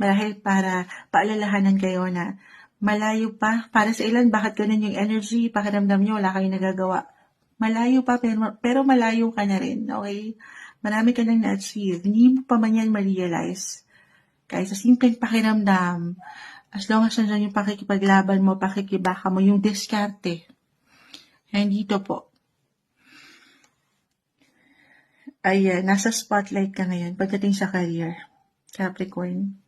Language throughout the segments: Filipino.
Marahil para paalalahanan kayo na malayo pa. Para sa ilan, bakit ganun yung energy? Pakiramdam nyo, wala kayong nagagawa. Malayo pa, pero malayo ka na rin, okay? Marami ka nang na-achieve. Hindi mo pa man yan ma-realize. Kahit sa simpleng pakiramdam, as long as nandiyan yung pakikipaglaban mo, pakikibaka mo, yung diskarte. And dito po, ayan, nasa spotlight ka ngayon pagdating sa career. Capricorn.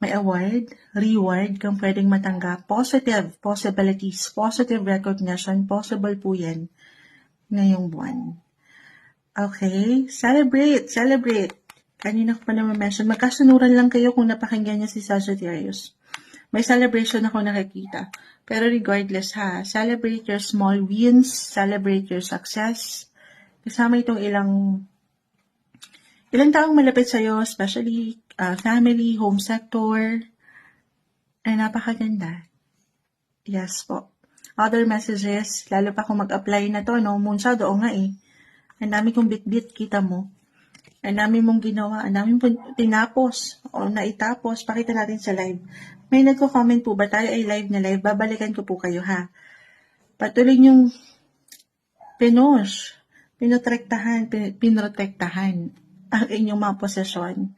May award, reward kang pwedeng matanggap. Positive possibilities, positive recognition, possible po yan ngayong buwan. Okay, celebrate. Kanina ko pa naman mention, magkasunuran lang kayo kung napakinggan niya si Sagittarius. May celebration ako nakikita. Pero regardless celebrate your small wins, celebrate your success. Kasama itong ilang taong malapit sa'yo, especially family, home sector. Ay, napakaganda. Yes po. Other messages, lalo pa kung mag-apply na to, no? Moonshot, oo nga eh. Ang dami kong bit-bit, kita mo. Ang dami mong ginawa, ang dami mong tinapos o naitapos. Pakita natin sa live. May nagko-comment po ba tayo ay live na live? Babalikan ko po kayo Patuloy yung pinoprotektahan ang inyong mga posesyon.